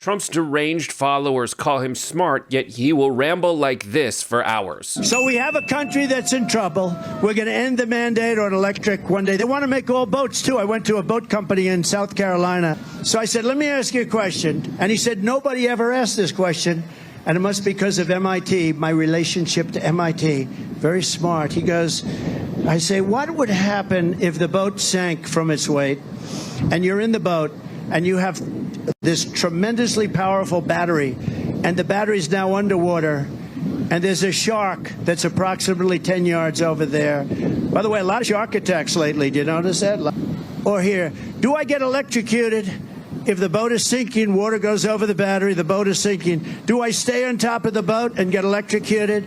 Trump's deranged followers call him smart, yet he will ramble like this for hours. So we have a country that's in trouble. We're going to end the mandate on electric one day. They want to make all boats, too. I went to a boat company in South Carolina. So I said, let me ask you a question. And he said, nobody ever asked this question. And it must be because of MIT, my relationship to MIT. Very smart. He goes, I say, what would happen if the boat sank from its weight and you're in the boat and you have this tremendously powerful battery, and the battery's now underwater, and there's a shark that's approximately 10 yards over there. By the way, a lot of shark attacks lately. Do you notice that? Or here, do I get electrocuted if the boat is sinking, water goes over the battery, the boat is sinking? Do I stay on top of the boat and get electrocuted,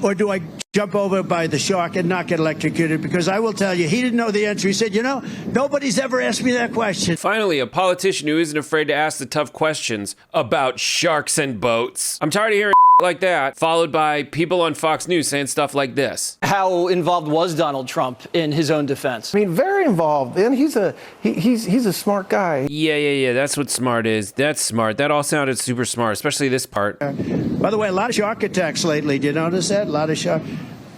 or do I jump over by the shark and not get electrocuted? Because I will tell you, he didn't know the answer. He said, you know, nobody's ever asked me that question. Finally, a politician who isn't afraid to ask the tough questions about sharks and boats. I'm tired of hearing like that, followed by people on Fox News saying stuff like this. How involved was Donald Trump in his own defense? I mean, very involved. And he's a smart guy. Yeah. That's what smart is. That's smart. That all sounded super smart, especially this part. By the way, a lot of shark attacks lately. Do you notice that? A lot of shark.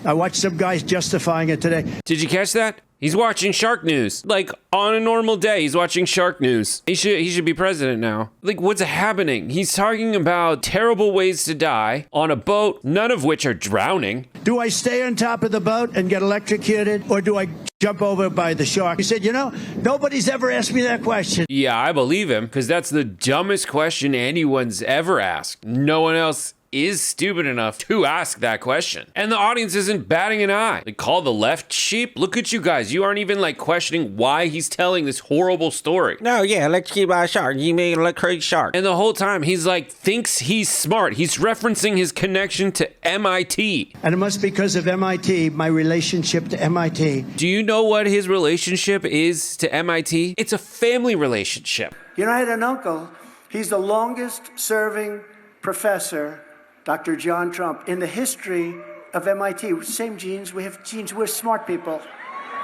I watched some guys justifying it today. Did you catch that? He's watching Shark News. Like, on a normal day, he's watching Shark News. He should be president now. Like, what's happening? He's talking about terrible ways to die on a boat, none of which are drowning. Do I stay on top of the boat and get electrocuted, or do I jump over by the shark? He said, you know, nobody's ever asked me that question. Yeah, I believe him, because that's the dumbest question anyone's ever asked. No one else is stupid enough to ask that question. And the audience isn't batting an eye. They call the left sheep. Look at you guys. You aren't even like questioning why he's telling this horrible story. No, yeah, electrocuted by a shark. You mean electric shark. And the whole time he's like, thinks he's smart. He's referencing his connection to MIT. And it must be because of MIT, my relationship to MIT. Do you know what his relationship is to MIT? It's a family relationship. You know, I had an uncle. He's the longest serving professor, Dr. John Trump, in the history of MIT. Same genes. We have genes. We're smart people.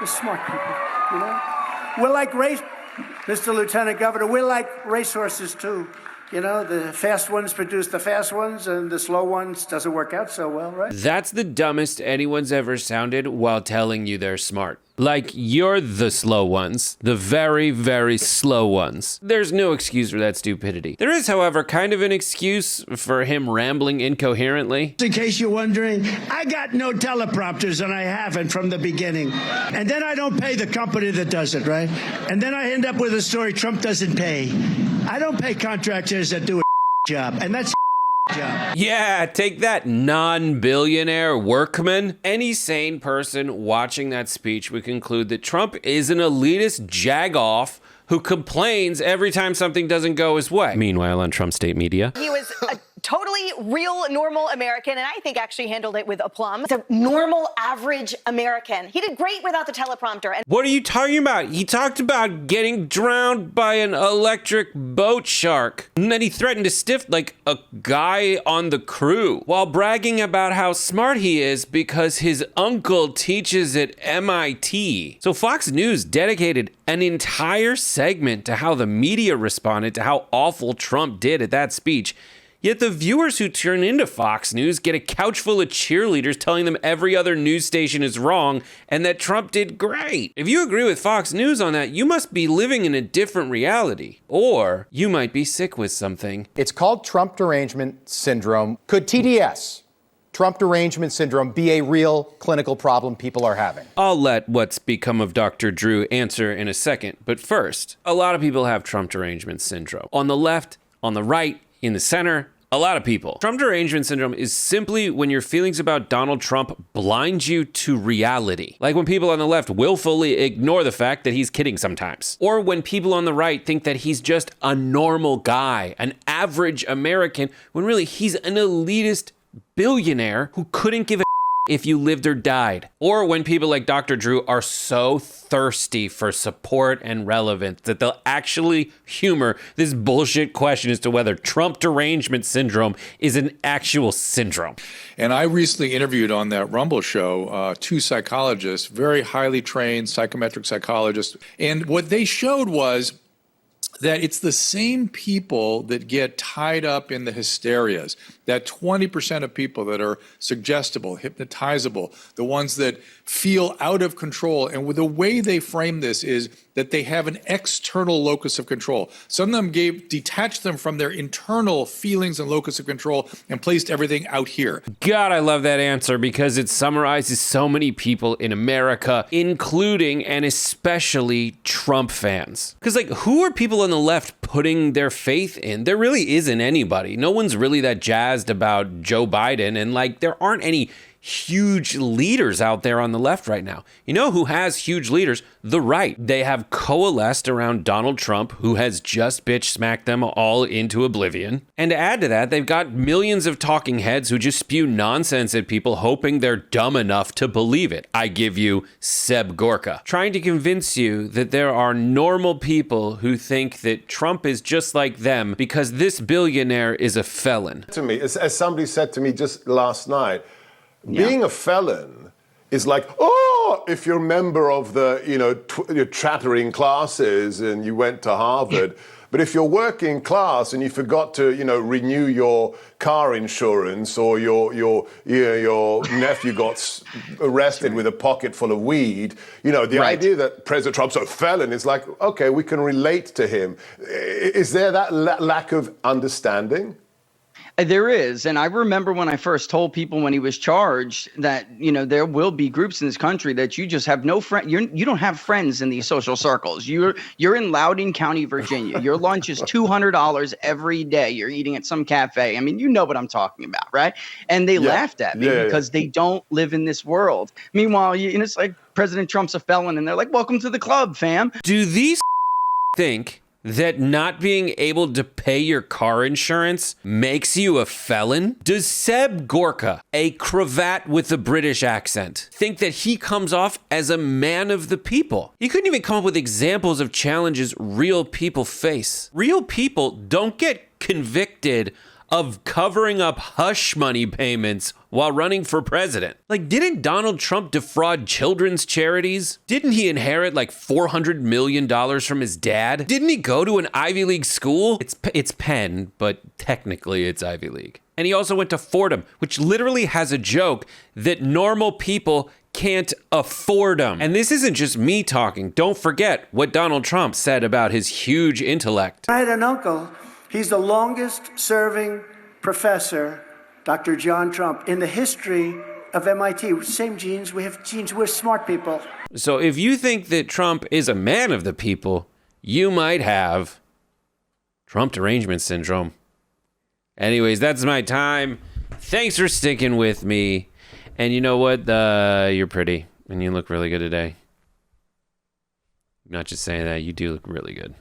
We're smart people, you know? We're like Mr. Lieutenant Governor, we're like racehorses, too. You know, the fast ones produce the fast ones, and the slow ones doesn't work out so well, right? That's the dumbest anyone's ever sounded while telling you they're smart. Like, you're the slow ones. The very, very slow ones. There's no excuse for that stupidity. There is, however, kind of an excuse for him rambling incoherently. In case you're wondering, I got no teleprompters, and I haven't from the beginning. And then I don't pay the company that does it, right? And then I end up with a story Trump doesn't pay. I don't pay contractors that do a job, and that's job. Yeah, take that, non-billionaire workman. Any sane person watching that speech would conclude that Trump is an elitist jagoff who complains every time something doesn't go his way. Meanwhile, on Trump state media, he was a totally real, normal American, and I think actually handled it with aplomb. It's a normal, average American. He did great without the teleprompter. And what are you talking about? He talked about getting drowned by an electric boat shark. And then he threatened to stiff like a guy on the crew while bragging about how smart he is because his uncle teaches at MIT. So Fox News dedicated an entire segment to how the media responded to how awful Trump did at that speech. Yet the viewers who tune into Fox News get a couch full of cheerleaders telling them every other news station is wrong and that Trump did great. If you agree with Fox News on that, you must be living in a different reality. Or you might be sick with something. It's called Trump Derangement Syndrome. Could TDS, Trump Derangement Syndrome, be a real clinical problem people are having? I'll let what's become of Dr. Drew answer in a second. But first, a lot of people have Trump Derangement Syndrome. On the left, on the right, in the center, a lot of people. Trump Derangement Syndrome is simply when your feelings about Donald Trump blind you to reality. Like when people on the left willfully ignore the fact that he's kidding sometimes. Or when people on the right think that he's just a normal guy, an average American, when really he's an elitist billionaire who couldn't give a if you lived or died. Or when people like Dr. Drew are so thirsty for support and relevance that they'll actually humor this bullshit question as to whether Trump Derangement Syndrome is an actual syndrome. And I recently interviewed on that Rumble show two psychologists, very highly trained psychometric psychologists. And what they showed was that it's the same people that get tied up in the hysterias, that 20% of people that are suggestible, hypnotizable, the ones that feel out of control. And the way they frame this is that they have an external locus of control. Some of them detached them from their internal feelings and locus of control and placed everything out here. God, I love that answer because it summarizes so many people in America, including and especially Trump fans. Because, like, who are people on the left putting their faith in? There really isn't anybody. No one's really that jazzed about Joe Biden, and, like, there aren't any huge leaders out there on the left right now. You know who has huge leaders? The right. They have coalesced around Donald Trump, who has just bitch smacked them all into oblivion. And to add to that, they've got millions of talking heads who just spew nonsense at people, hoping they're dumb enough to believe it. I give you Seb Gorka, trying to convince you that there are normal people who think that Trump is just like them because this billionaire is a felon. To me, as somebody said to me just last night, being a felon is like, oh, if you're a member of the, your chattering classes and you went to Harvard. But if you're working class and you forgot to, renew your car insurance, or your nephew got arrested with a pocket full of weed, the idea that President Trump's a felon is like, okay, we can relate to him. Is there that lack of understanding? There is. And I remember when I first told people when he was charged that, there will be groups in this country that you just have no friend. You don't have friends in these social circles. You're in Loudoun County, Virginia. Your lunch is $200 every day. You're eating at some cafe. I mean, you know what I'm talking about, right? And they laughed at me because they don't live in this world. Meanwhile, it's like President Trump's a felon and they're like, welcome to the club, fam. Do these think that not being able to pay your car insurance makes you a felon? Does Seb Gorka, a cravat with a British accent, think that he comes off as a man of the people? He couldn't even come up with examples of challenges real people face. Real people don't get convicted of covering up hush money payments while running for president. Like, didn't Donald Trump defraud children's charities? Didn't he inherit like $400 million from his dad? Didn't he go to an Ivy League school? It's Penn, but technically it's Ivy League. And he also went to Fordham, which literally has a joke that normal people can't afford them. And this isn't just me talking. Don't forget what Donald Trump said about his huge intellect. I had an uncle. He's the longest serving professor, Dr. John Trump, in the history of MIT. Same genes, we have genes, we're smart people. So if you think that Trump is a man of the people, you might have Trump derangement syndrome. Anyways, that's my time. Thanks for sticking with me. And you know what? You're pretty and you look really good today. I'm not just saying that, you do look really good.